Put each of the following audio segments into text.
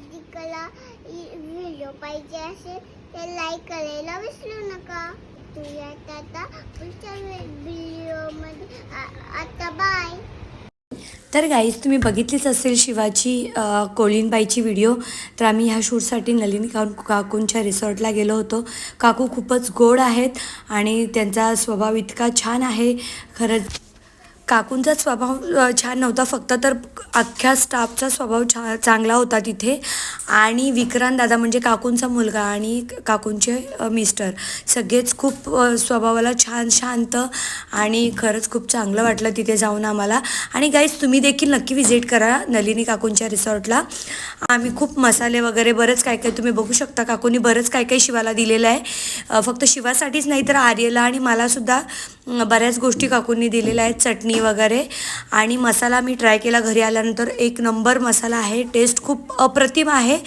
दीदिकाला video पाहिजे असेल तर लाईक करायला विसरू नका. तुझ्या आता पुढच्या व्हिडिओमध्ये आता बाय. तर गाईज तुम्ही बघितलीच असेल शिवाची कोळीनबाईची व्हिडिओ. तर आम्ही ह्या शूटसाठी नलिनी काकूंच्या रिसॉर्टला गेलो होतो. काकू खूपच गोड आहेत आणि त्यांचा स्वभाव इतका छान आहे. खरंच काकूंचा स्वभाव छान नव्हता फक्त, तर अख्ख्या स्टाफचा स्वभाव चांगला होता तिथे. आणि विक्रांत दादा म्हणजे काकूंचा मुलगा आणि काकूंचे मिस्टर सगळेच खूप स्वभावाला छान शांत आणि खरंच खूप चांगलं वाटलं तिथे जाऊन आम्हाला. आणि गाईज तुम्ही देखील नक्की व्हिजिट करा नलिनी काकूंच्या रिसॉर्टला. आम्ही खूप मसाले वगैरे बरंच काय काय तुम्ही बघू शकता. काकूंनी बरंच काय काय शिवाला दिलेलं आहे. फक्त शिवासाठीच नाही तर आर्यला आणि मलासुद्धा बऱ्याच गोष्टी काकूंनी दिलेल्या आहेत, चटणी वगैरे. आणि मसाला मी ट्राय केला घरी आल्यानंतर. एक नंबर मसाला आहे, टेस्ट खूप अप्रतिम आहे.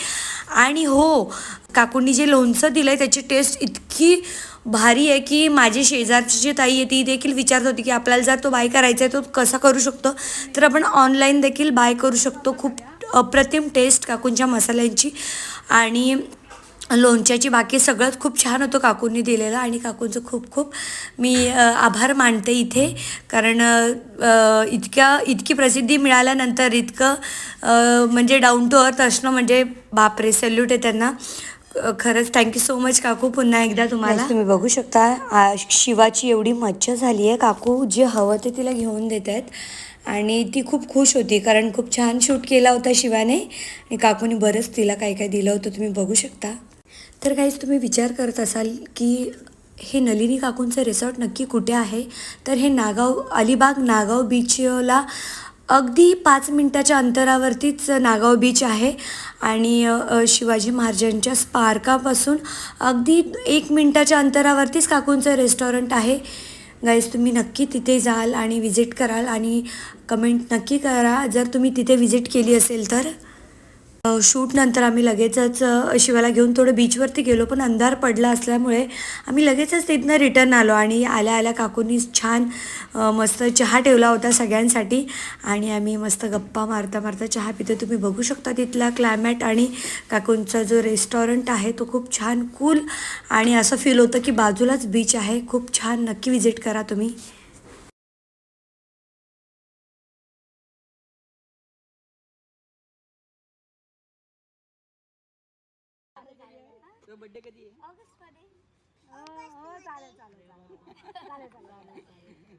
आणि हो, काकूंनी जे लोणचं दिलं आहे त्याची टेस्ट इतकी भारी आहे की माझी शेजारची जी ताई आहे ती देखील विचारत होती की आपल्याला जर तो बाय करायचा आहे तो कसा करू शकतो. तर आपण ऑनलाईन देखील बाय करू शकतो. खूप अप्रतिम टेस्ट काकूंच्या मसाल्यांची आणि लोणच्याची. बाकी सगळंच खूप छान होतं काकूंनी दिलेलं. आणि काकूंचं खूप खूप मी आभार मानते इथे. कारण इतकी प्रसिद्धी मिळाल्यानंतर इतकं म्हणजे डाऊन टू अर्थ असणं म्हणजे बापरे, सॅल्यूट आहे त्यांना. खरंच थँक्यू सो मच काकू. पुन्हा एकदा तुम्हाला तुम्ही बघू शकता शिवाची एवढी मज्जा झाली आहे. काकू जे हवं ते तिला घेऊन देत आहेत आणि ती खूप खुश होती कारण खूप छान शूट केला होता शिवाने. आणि काकूने बरंच तिला काय काय दिलं होतं तुम्ही बघू शकता. तर काहीच तुम्ही विचार करत असाल की हे नलिनी काकूंचं रिसॉर्ट नक्की कुठे आहे. तर हे अलिबाग नागाव बीचला अगदी 5 मिनटाच्या अंतरावरतीच नागाव बीच आहे. आणि शिवाजी महाराजांच्या स्मारकापासून अगदी 1 मिनटाच्या अंतरावरतीच काकूंचं रेस्टॉरंट आहे. गाईज तुम्ही नक्की तिथे जाल आणि विजिट कराल आणि कमेंट नक्की करा जर तुम्ही तिथे विजिट केली असेल तर. शूटनंतर आम्ही लगेचच शिवाला घेऊन थोडं बीचवरती गेलो, पण अंधार पडला असल्यामुळे आम्ही लगेचच तिथनं रिटर्न आलो. आणि आल्या आल्या काकूंनी छान मस्त चहा ठेवला होता सगळ्यांसाठी आणि आम्ही मस्त गप्पा मारता मारता चहा पितो. तुम्ही बघू शकता तिथला क्लायमॅट आणि काकूंचा जो रेस्टॉरंट आहे तो खूप छान कूल आणि असं फील होतं की बाजूलाच बीच आहे. खूप छान, नक्की विजिट करा तुम्ही. बर्थडे कधी आहे? ऑगस्ट मध्ये. हो चालेल चालेल चालेल चालेल चालेल.